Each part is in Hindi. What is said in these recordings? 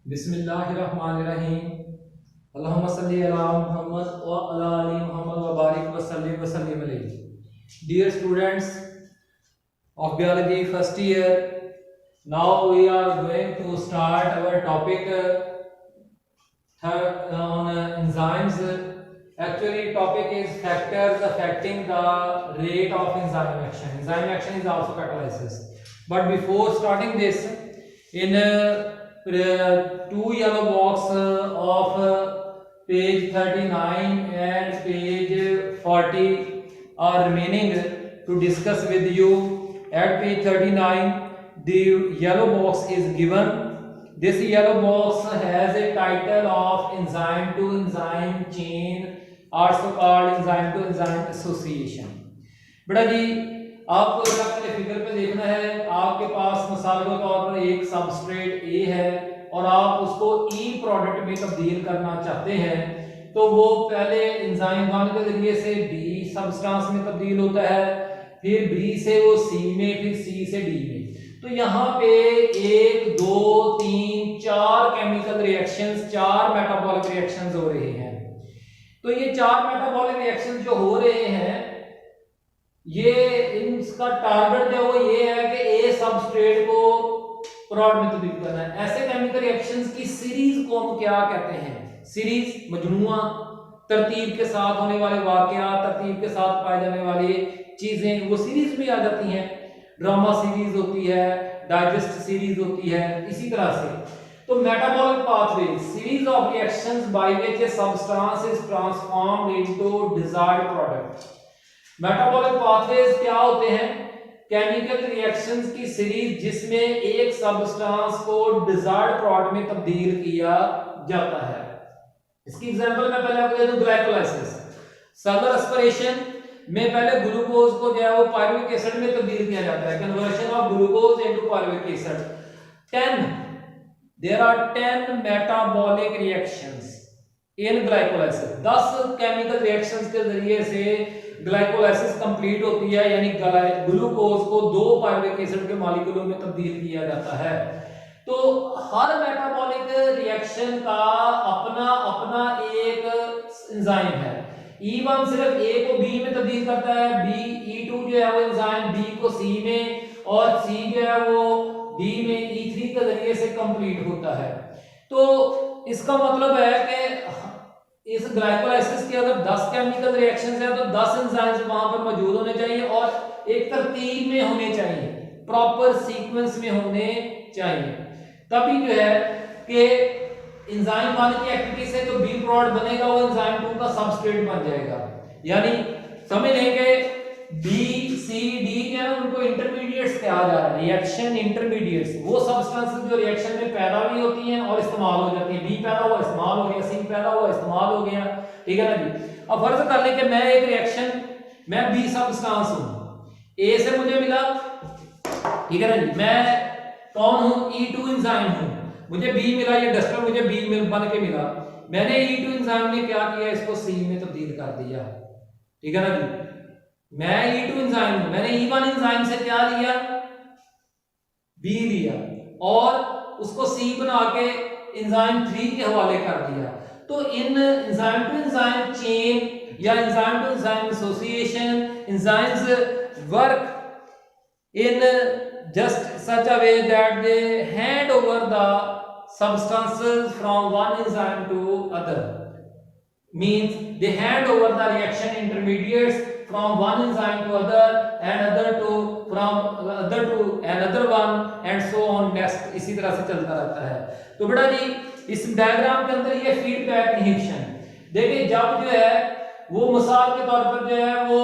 बिस्मिल्लाहिर्रहमानिर्रहीम। अल्लाहुम्मा सल्ली अला मुहम्मद व अला आलि मुहम्मद व बारिक व सल्लिम अलैहि। Dear students of biology first year, now we are going to start our topic on enzymes. Actually, topic is factors affecting the rate of enzyme action. Enzyme action is also catalysis. But before starting this, in two yellow box of page 39 and page 40 are remaining to discuss with you. At page 39, the yellow box is given. This yellow box has a title of enzyme to enzyme chain, also called enzyme to enzyme association. बेटा जी, आपको पहले फिगर पे देखना है। आपके पास मिसाल के तौर पर एक सबस्ट्रेट ए है और आप उसको ई प्रोडक्ट में तब्दील करना चाहते हैं, तो वो पहले एंजाइम 1 के जरिए से बी सब्सटेंस में तब्दील होता है, फिर बी से वो सी में, फिर सी से डी में। तो यहाँ पे 1 2 3 4 केमिकल रिएक्शंस, 4 मेटाबॉलिक रिएक्शंस हो रहे हैं। तो ये 4 मेटाबॉलिक रिएक्शंस जो हो रहे हैं, ये इनका टारगेट जो वो ये है कि ए सबस्ट्रेट को प्रोड में तब्दील करना है। ऐसे केमिकल रिएक्शंस की सीरीज को हम क्या कहते हैं? सीरीज, मजमूआ, तरतीब के साथ होने वाले वाकयात, तरतीब के साथ पाए जाने वाली चीजें, वो सीरीज में आ जाती हैं। ड्रामा सीरीज होती है, डाइजेस्ट सीरीज होती है, इसी तरह से। तो metabolic pathway, series of reactions by which a substance is transformed into desired product. Metabolic pathways क्या होते हैं? केमिकल रिएक्शंस की सीरीज जिसमें एक सब्सटेंस को डिजायर्ड प्रोडक्ट में तब्दील किया जाता है। इसकी एग्जांपल मैं पहले आपको दे दूं, ग्लाइकोलाइसिस। सेलुलर रेस्पिरेशन में पहले ग्लूकोज को जो है वो पायरुविक एसिड में तब्दील किया जाता है, conversion of glucose into pyruvic acid. There are 10 metabolic reactions in glycolysis. 10 chemical reactions के जरिए से ग्लाइकोलाइसिस कंप्लीट होती है, यानी ग्लूकोज को 2 पायरुविक एसिड के मॉलिक्यूलों में तब्दील किया जाता है। तो हर मेटाबॉलिक रिएक्शन का अपना अपना एक एंजाइम है। E1 सिर्फ A को B में तब्दील करता है, E2 जो है वो एंजाइम B को C में, और C जो है वो D में E3 के जरिए से कंप्लीट होता है। तो इसका मतलब है कि इस ग्लाइकोलाइसिस के अगर 10 केमिकल रिएक्शंस है तो 10 एंजाइम्स वहां पर मौजूद होने चाहिए और एक तरतीब में होने चाहिए, प्रॉपर सीक्वेंस में होने चाहिए। तभी जो है कि एंजाइम 1 की एक्टिविटी से जो बी प्रोडक्ट बनेगा वो एंजाइम 2 का सबस्ट्रेट बन जाएगा। यानी समझ लेंगे बी सी डी जो है उनको इंटरमीडिएट्स कहा जा रहा है, रिएक्शन इंटरमीडिएट्स। वो सब्सटेंसेस जो रिएक्शन में पैदा भी होती हैं और इस्तेमाल हो जाती हैं। बी पैदा हुआ, इस्तेमाल हो गया, सी पैदा हुआ, इस्तेमाल हो गया, ठीक है ना जी। अब फर्ज कर लें कि मैं एक रिएक्शन, मैं बी सब्सटेंस हूं, ए से मुझे मिला, ठीक है ना जी। मैं कौन हूं? E2 एंजाइम हूं, मुझे बी मिला, ये डस्टर मुझे बी मिल बन के मिला। मैंने E2 एंजाइम ने क्या किया? इसको सी में तब्दील कर दिया, ठीक है ना जी। मैं E2 एंजाइम हूं, मैंने E1 एंजाइम से क्या लिया? बी लिया और उसको सी बना के एंजाइम 3 के हवाले कर दिया। तो इन एंजाइम टू एंजाइम चेन या enzyme to enzyme association, enzymes work in just such a way that they hand over the substances from one enzyme to other. Means they hand over the reaction intermediates from one enzyme to other, and other to from other to another one, and so on next. इसी तरह से चलता रहता है। तो बेटा जी, इस डायग्राम के अंदर ये फीडबैक इनहिबिशन देखिए, जब जो है वो मिसाल के तौर पर जो है वो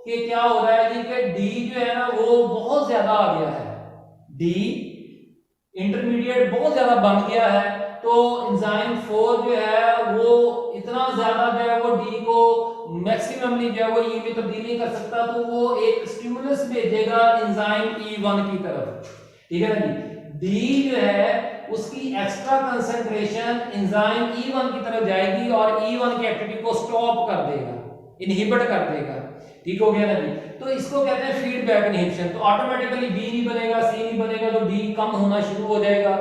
कि क्या हो रहा है जी कि डी जो है ना वो बहुत ज्यादा आ गया है, डी इंटरमीडिएट बहुत ज्यादा बन गया है। तो एंजाइम 4 जो है वो इतना ज्यादा जो है वो डी को मैक्सिममली जो है वो ई में तब्दील नहीं कर सकता, तो वो एक स्टिमुलस भेजेगा एंजाइम E1 की तरफ, ठीक है ना जी। डी जो है उसकी एक्स्ट्रा कंसंट्रेशन एंजाइम E1 की तरफ जाएगी और E1 की एक्टिविटी को स्टॉप कर देगा, इनहिबिट कर देगा, ठीक हो गया ना जी। तो इसको कहते हैं फीडबैक इनहिबिशन। तो ऑटोमेटिकली बी नहीं बनेगा, सी नहीं बनेगा, तो डी कम होना शुरू हो जाएगा।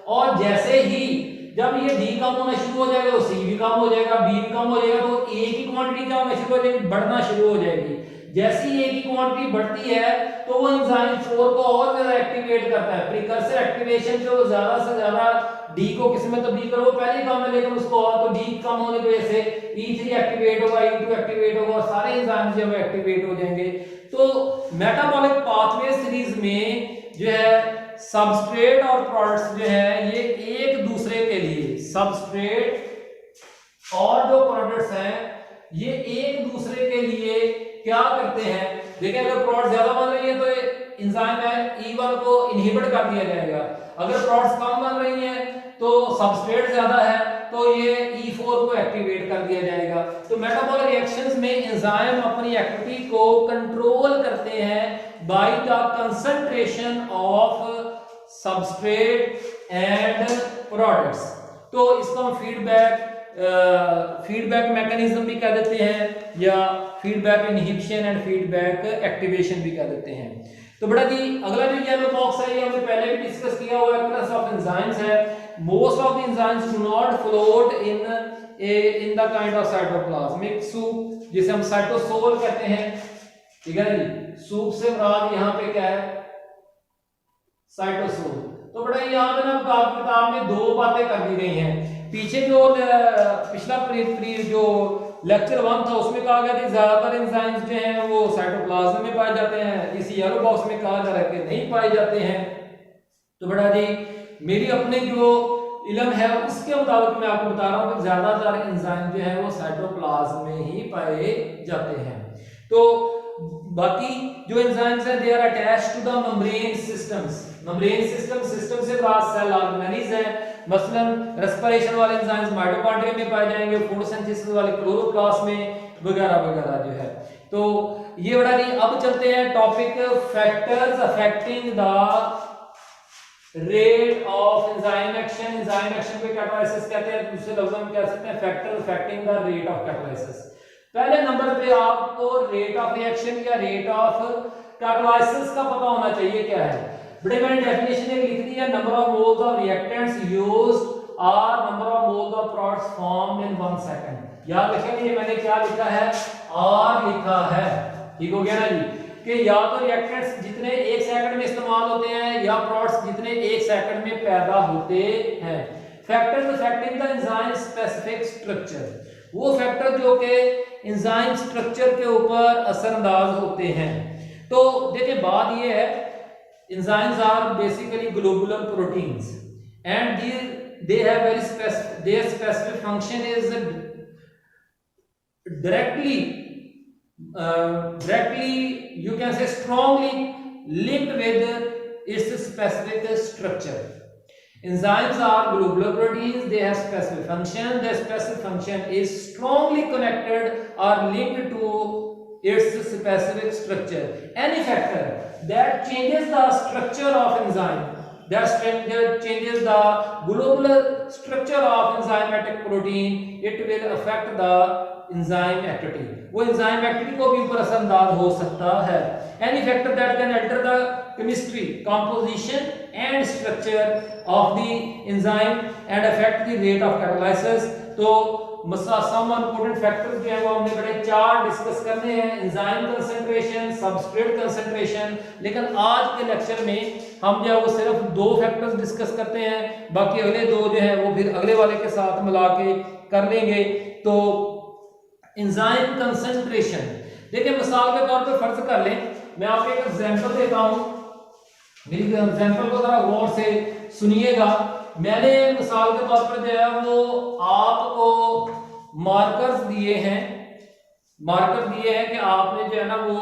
और जैसे ही जब ये डी कम होना शुरू हो जाएगा तो सी भी कम हो जाएगा, बी भी कम हो जाएगा, तो ए की क्वांटिटी क्या होना शुरू हो जाएगी, बढ़ना शुरू हो जाएगी। जैसे ही ए की क्वांटिटी बढ़ती है तो वो एंजाइम 4 को और ज्यादा एक्टिवेट करता है। प्रीकर्सर एक्टिवेशन जो ज्यादा से ज्यादा डी को किस में तब्दील करो, पहले ही कम है लेकिन उसको और, तो डी कम होने की वजह से E3 एक्टिवेट होगा, E2 एक्टिवेट होगा और सारे एंजाइम जो है एक्टिवेट हो जाएंगे। तो मेटाबॉलिक पाथवे सीरीज में जो है सबस्ट्रेट और प्रोडक्ट्स जो है ये एक दूसरे के लिए, सबस्ट्रेट और जो प्रोडक्ट्स हैं ये एक दूसरे के लिए क्या करते हैं, देखिए अगर प्रोडक्ट ज्यादा बन रही है तो एंजाइम है E1 को इनहिबिट कर दिया जाएगा, अगर प्रोडक्ट्स कम बन रही हैं तो सबस्ट्रेट ज्यादा है तो ये E4 को एक्टिवेट कर दिया जाएगा। तो मेटाबॉलिक रिएक्शंस में एंजाइम अपनी एक्टिविटी को कंट्रोल करते हैं by the concentration of substrate and products. तो इसको हम फीडबैक मैकेनिज्म भी कह देते हैं या feedback inhibition and feedback activation भी कह देते हैं। तो बेटा जी अगला जो येलो बॉक्स है ये हमने पहले भी डिस्कस किया हुआ है, क्लास ऑफ एंजाइम्स है। Most of the enzymes do not float in the kind of cytoplasmic soup, जिसे हम साइटोसोल कहते हैं, ठीक है ना जी। सूप से मुराद यहाँ पे क्या है, साइटोसोल। तो बेटा यहाँ पे ना किताब में दो बातें कर दी गई हैं। पीछे जो पिछला जो लेक्चर 1 था उसमें कहा गया था ज्यादातर एंजाइम्स जो हैं वो साइटोप्लाज्म में पाए जाते हैं, इस येलो बॉक्स में कहा जा रहा है कि नहीं पाए जाते हैं। तो बेटा जी मेरी अपने जो इल्म है उसके मुताबिक मैं आपको बता रहा हूँ कि ज्यादातर एंजाइम जो है वो साइटोप्लाज्म में ही पाए जाते हैं। तो बाकी जो एंजाइम्स हैं they are attached to the membrane systems. Membrane system से बात सेल ऑर्गेनेल्स है, मसलन रेस्पिरेशन वाले एंजाइम्स माइटोकॉन्ड्रिया में पाए जाएंगे, फोटोसिंथेसिस वाले क्लोरोप्लास्ट में वगैरह वगैरह जो है। तो ये बड़ा नहीं। अब चलते हैं topic factors affecting the rate of enzyme action. Enzyme action को कैटालाइसिस कहते हैं, दूसरे लफ्जों में कह सकते हैं factors affecting the rate of catalysis. पहले नंबर पे आपको रेट ऑफ रिएक्शन या रेट ऑफ कैटालाइसिस का पता होना चाहिए क्या है। बड़े मैंने डेफिनेशन एक लिख दी है, number of moles of reactants used और number of moles of products formed in 1 second. याद रखेंगे मैंने क्या लिखा है, आर लिखा है, ठीक हो गया ना जी, कि या तो रिएक्टेंट्स जितने 1 सेकंड में इस्तेमाल होते हैं या प्रोडक्ट्स जितने 1 सेकंड में पैदा होते हैं। Factors affecting the enzyme specific structure, वो फैक्टर जो कि एंजाइम स्ट्रक्चर के ऊपर असरअंदाज होते हैं। तो देखिए बात ये है, enzymes are basically globular proteins and they have very their specific function is directly you can say strongly linked with its specific structure. Enzymes are globular proteins, they have specific function, their specific function is strongly connected or linked to its specific structure. Any factor that changes the structure of enzyme, that changes the globular structure of enzymatic protein, it will affect the enzyme activity. वो enzyme activity को भी ऊपर असरअंदाज हो सकता है। Any factor that can alter the chemistry, composition and structure of the enzyme and affect the rate of catalysis. तो सम इंपॉर्टेंट फैक्टर्स जो है वो हमने बड़े 4 डिस्कस करने हैं, एंजाइम कंसंट्रेशन, सबस्ट्रेट कंसंट्रेशन। लेकिन आज के लेक्चर में हम जो है वो सिर्फ 2 फैक्टर्स डिस्कस करते हैं, बाकी अगले 2 जो है वो फिर अगले वाले के साथ मिला के कर लेंगे। तो एंजाइम कंसंट्रेशन देखिए, मिसाल के तौर पे फर्ज कर लें, मैं आपको एक एग्जांपल देता हूं, मेरी एग्जांपल को जरा गौर से सुनिएगा। मैंने मिसाल के तौर पर जो है वो आपको मार्कर्स दिए हैं, कि आपने जो है ना वो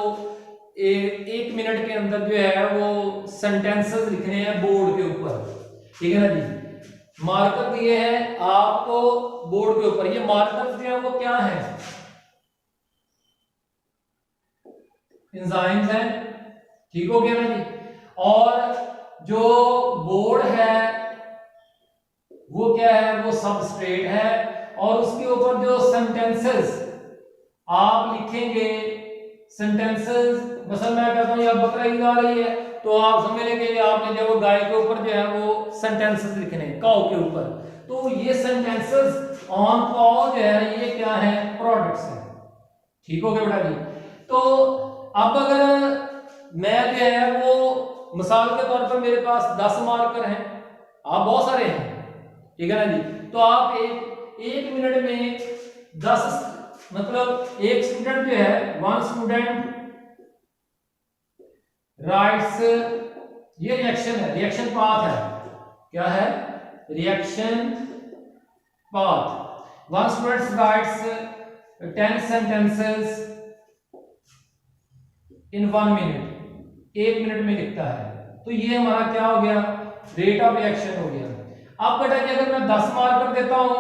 1 मिनट के अंदर जो है वो सेंटेंसेस लिखने हैं बोर्ड के ऊपर, ठीक है ना जी। मार्कर दिए हैं आपको बोर्ड के ऊपर, ये मार्कर्स जो है वो क्या है, एंजाइम्स हैं, ठीक हो गया ना जी। और जो बोर्ड है वो क्या है, वो सबस्ट्रेट है, और उसके ऊपर जो सेंटेंसेस आप लिखेंगे, सेंटेंसेस, मसलन मैं कहता हूं ये बकरा ईद आ रही है, तो आप समझ लेंगे कि आपने जो वो गाय के ऊपर जो है वो सेंटेंसेस लिखने हैं काउ के ऊपर, तो ये सेंटेंसेस ऑन काउ जो है ये क्या है, प्रोडक्ट्स है। ठीक हो गया बेटा जी। तो अब अगर मैं जो है वो मिसाल के तौर पर मेरे पास 10 मार्कर हैं, आप बहुत सारे हैं, ठीक है ना जी, तो आप एक मिनट में 10 मतलब एक स्टूडेंट जो है, वन स्टूडेंट राइट्स, ये रिएक्शन है, रिएक्शन पाथ है, क्या है, reaction path. One student rights 10 sentences in 1 minute, 1 minute में लिखता है, तो ये हमारा क्या हो गया, रेट ऑफ रिएक्शन हो गया। अब बेटा कि अगर मैं 10 मार्कर देता हूं,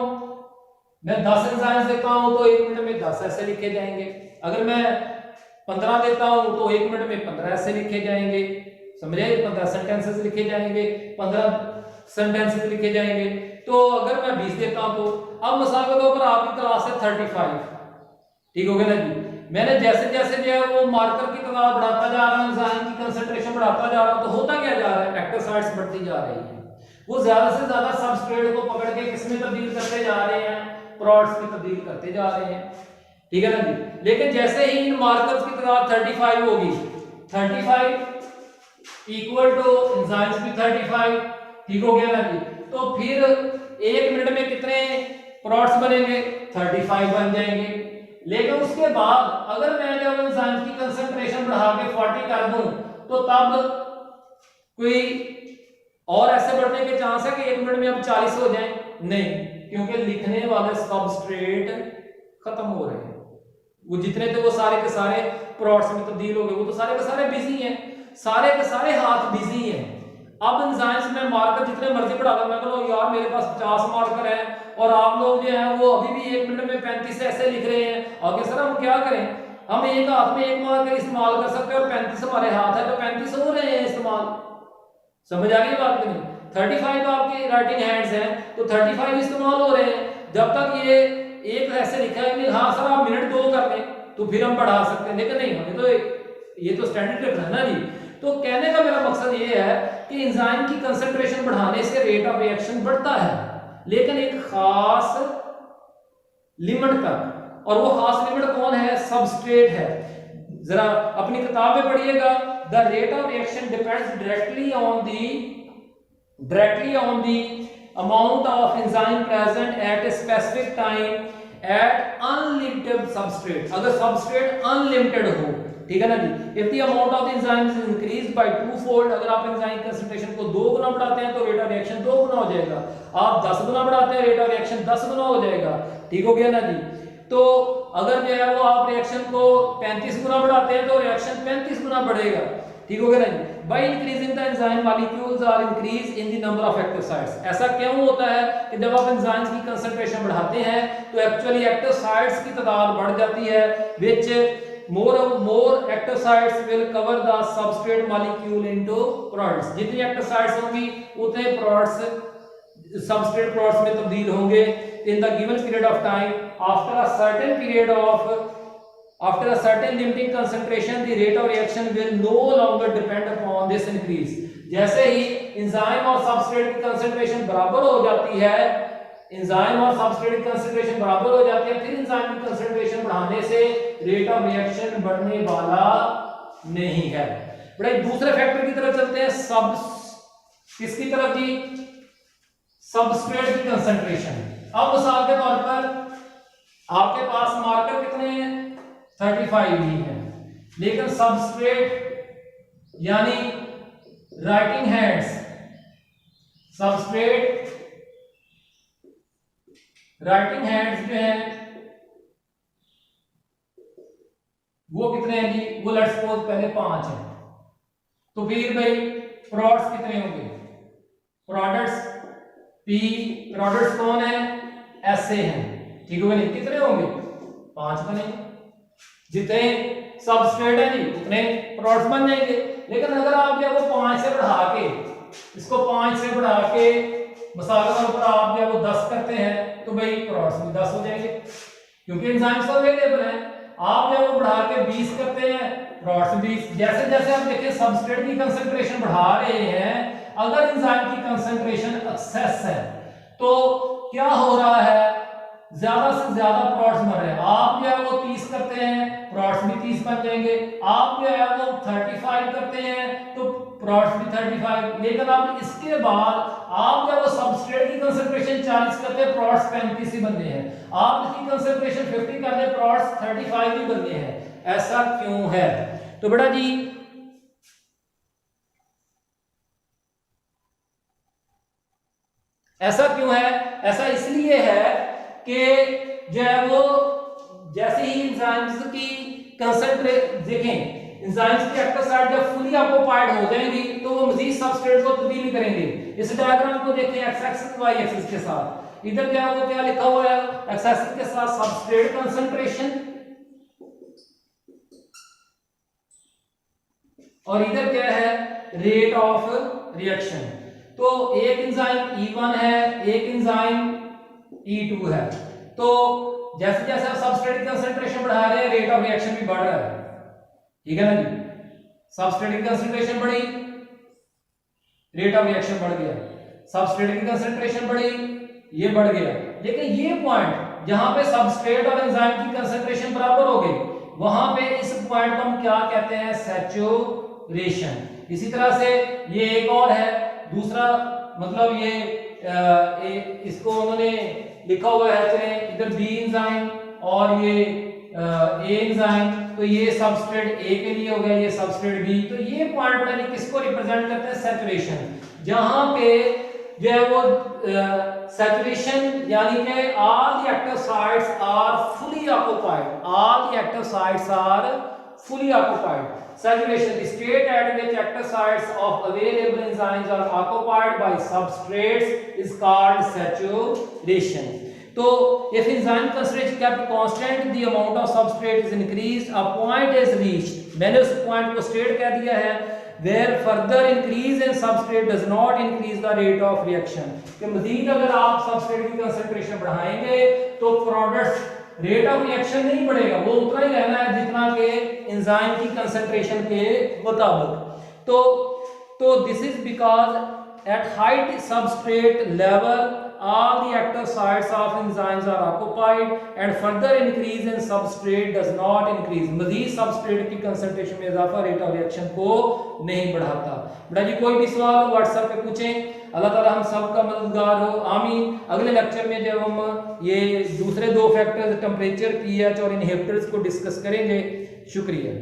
मैं 10 एंजाइम्स देता हूं तो 1 मिनट में 10 ऐसे लिखे जाएंगे। अगर मैं 15 देता हूं तो 1 मिनट में 15 ऐसे लिखे जाएंगे, समझे, 15 सेंटेंसेस लिखे जाएंगे, 15 सेंटेंसेस लिखे जाएंगे। तो अगर मैं 20 देता हूं तो अब मिसाल के तौर पर आपकी क्लास है 35, ठीक हो गया ना जी, मैंने जैसे जैसे जो है वो मार्कर की तादाद बढ़ाता जा रहा हूं, एंजाइम की कंसंट्रेशन बढ़ाता जा रहा हूं, तो होता क्या जा रहा है, एक्टिव साइट्स बढ़ती जा रही है, वो ज्यादा से ज्यादा सबस्ट्रेट को पकड़ के किसमें तब्दील करते जा रहे हैं, प्रोडक्ट्स में तब्दील करते जा रहे हैं, ठीक है ना जी। लेकिन जैसे ही इन मार्कर्स की तादाद 35 होगी, 35 इक्वल टू एंजाइम्स भी 35, ठीक हो गया ना जी, तो फिर 1 मिनट में कितने प्रोडक्ट्स बनेंगे, 35 बन जाएंगे। लेकिन उसके बाद अगर मैं जब एंजाइम्स की कंसंट्रेशन बढ़ा के 40 कर दूं, तो तब कोई और ऐसे बढ़ने के चांस है कि 1 मिनट में अब 40 हो जाए, नहीं, क्योंकि लिखने वाले सबस्ट्रेट खत्म हो रहे हैं, वो जितने थे वो सारे के सारे प्रोडक्ट्स में तब्दील हो गए, वो तो सारे के सारे बिजी हैं, सारे के सारे हाथ बिजी हैं। अब एंजाइम्स में मार्कर जितने मर्जी बढ़ा दो, मैं कहूँ यार मेरे पास 50 मार्कर है और आप लोग जो है वो अभी भी 1 मिनट में 35 ऐसे लिख रहे हैं, आगे सर हम क्या करें, हम एक हाथ में 1 मार्कर इस्तेमाल कर सकते हैं और 35 हमारे हाथ है, तो 35 हो रहे हैं इस्तेमाल, समझ आ गई बात नहीं, 35 आपके राइटिंग हैंड्स हैं तो 35 इस्तेमाल हो रहे हैं। जब तक ये एक ऐसे लिखा है कि हाँ सर आप मिनट 2 कर लें तो फिर हम बढ़ा सकते हैं, लेकिन नहीं, हमें तो ये तो स्टैंडर्ड रखना है ना जी। तो कहने का मेरा मकसद ये है कि एंजाइम की कंसंट्रेशन बढ़ाने से रेट ऑफ रिएक्शन बढ़ता है, लेकिन एक खास लिमिट तक, और वो खास लिमिट कौन है, सबस्ट्रेट है। जरा अपनी किताब में पढ़िएगा, the rate of reaction depends directly on the amount of enzyme present at a specific time at unlimited substrate, अगर सबस्ट्रेट अनलिमिटेड हो, ठीक है ना जी। If the amount of the enzyme is increased by 2-fold, अगर आप एंजाइम कंसंट्रेशन को 2 गुना बढ़ाते हैं तो रेट ऑफ रिएक्शन 2 गुना हो जाएगा, आप 10 गुना बढ़ाते हैं रेट ऑफ रिएक्शन 10 गुना हो जाएगा, ठीक हो गया ना जी। तो अगर जो है वो आप रिएक्शन को 35 गुना बढ़ाते हैं तो रिएक्शन 35 गुना बढ़ेगा, ठीक हो गया ना जी। By increasing the enzyme molecules are increase in the number of active sites, ऐसा क्यों होता है कि जब आप एंजाइम्स की कंसंट्रेशन बढ़ाते हैं तो एक्चुअली एक्टिव साइट्स की तादाद बढ़ जाती है, which more active sites will cover the substrate molecule into products, जितनी active sites होंगी उतने products substrate products में तब्दील होंगे in the given period of time। after a certain limiting concentration the rate of reaction will no longer depend upon this increase। जैसे ही एंजाइम और सबस्ट्रेट की कंसंट्रेशन बराबर हो जाती है, एंजाइम और सबस्ट्रेट की कंसंट्रेशन बराबर हो जाती है, फिर एंजाइम की कंसंट्रेशन बढ़ाने से रेट ऑफ रिएक्शन बढ़ने वाला नहीं है। बड़े दूसरे फैक्टर की तरफ चलते हैं, किसकी तरफ जी, सबस्ट्रेट की कंसंट्रेशन। अब मिसाल के तौर पर आपके पास मार्कर कितने हैं, 35 ही है, लेकिन सबस्ट्रेट यानी writing hands, substrate writing hands जो हैं वो कितने हैं जी, वो लेट्स सपोज पहले 5 हैं, तो फिर भाई प्रोडक्ट्स कितने होंगे, प्रोडक्ट्स कौन है, ऐसे हैं, ठीक है, कितने होंगे, 5 बनेंगे, जितने सबस्ट्रेट है जी उतने प्रोडक्ट्स बन जाएंगे। लेकिन अगर आप जब वो 5 से बढ़ा के, इसको 5 से बढ़ा के मिसाल के तौर पर आप जब वो 10 करते हैं तो भाई प्रोडक्ट्स भी 10 हो जाएंगे, क्योंकि एंजाइम्स अवेलेबल हैं। आप जब वो बढ़ा के 20 करते हैं प्रोडक्ट्स भी जैसे जैसे आप देखिए सबस्ट्रेट की कंसंट्रेशन बढ़ा रहे हैं, अगर एंजाइम की कंसंट्रेशन एक्सेस है तो क्या हो रहा है, ज्यादा से ज्यादा प्रोडक्ट्स बन रहे हैं। आप जो है वो 30 करते हैं, प्रोडक्ट्स भी 30 बन जाएंगे। आप जो है वो 35 करते हैं तो प्रोडक्ट्स भी 35। लेकिन अब इसके बाद आप जो है वो सबस्ट्रेट की कंसंट्रेशन 40 करते हैं, प्रोडक्ट्स 35 ही बनते हैं। आप इसकी कंसंट्रेशन 50 करते हैं, प्रोडक्ट्स 35 ही बनते हैं। ऐसा क्यों है? तो बेटा जी ऐसा क्यों है? ऐसा इसलिए है कि जो है वो जैसे ही एंजाइम्स की कंसंट्रेट देखें, एंजाइम्स की एक्टिव साइट जब फुली ऑक्युपाइड हो जाएंगी तो वो मजीद सबस्ट्रेट को तब्दील करेंगे। इस डायग्राम को देखें एक्स एक्सिस वाई एक्सिस के साथ। इधर क्या है वो क्या लिखा हुआ है, एक्स एक्सिस के साथ सबस्ट्रेट कंसंट्रेशन और इधर क्या है, रेट ऑफ रिएक्शन। तो एक एंजाइम E1 है, एक एंजाइम E2 है। तो जैसे जैसे आप सबस्ट्रेट की कंसंट्रेशन बढ़ा रहे हैं, रेट ऑफ रिएक्शन भी बढ़ रहा है। ठीक है ना जी, सबस्ट्रेट की कंसंट्रेशन बढ़ी, रेट ऑफ रिएक्शन बढ़ गया। सबस्ट्रेट की कंसंट्रेशन बढ़ी, ये बढ़ गया। लेकिन ये पॉइंट जहां पे सबस्ट्रेट और एंजाइम की कंसंट्रेशन बराबर हो गई, वहां पे इस पॉइंट को हम क्या कहते हैं, सैचुरेशन। इसी तरह से ये एक और है, दूसरा मतलब ये इसको उन्होंने लिखा हुआ है, चले इधर बी एंजाइम और ये ए एंजाइम, तो ये सबस्ट्रेट ए के लिए हो गया, ये सबस्ट्रेट बी। तो ये पॉइंट पता नहीं किसको रिप्रेजेंट करते हैं, सैचुरेशन। जहां पे जो है वो सैचुरेशन यानी कि all the active sites are fully occupied, all the active sites are fully occupied. Saturation, the state at which active sites of available enzymes are occupied by substrates is called saturation. So if enzyme concentration kept constant, the amount of substrate is increased, a point is reached. मैंने उस point को state कह दिया है, where further increase in substrate does not increase the rate of reaction. कि मजीद अगर आप substrate की concentration बढ़ाएंगे तो products रेट ऑफ रिएक्शन नहीं बढ़ेगा, वो उतना ही रहना है जितना के एंजाइम की कंसंट्रेशन के मुताबिक। तो this is because at height substrate level all the active sites of enzymes are occupied and further increase in substrate does not increase. मजीद सबस्ट्रेट की कंसंट्रेशन में इजाफा रेट ऑफ रिएक्शन को नहीं बढ़ाता। बेटा जी कोई भी सवाल व्हाट्सएप पे पूछें। अल्लाह ताला हम सब का मददगार हो, आमीन। अगले लेक्चर में जब हम ये दूसरे दो फैक्टर्स टेम्परेचर, पीएच और इनहिबिटर्स को डिस्कस करेंगे। शुक्रिया।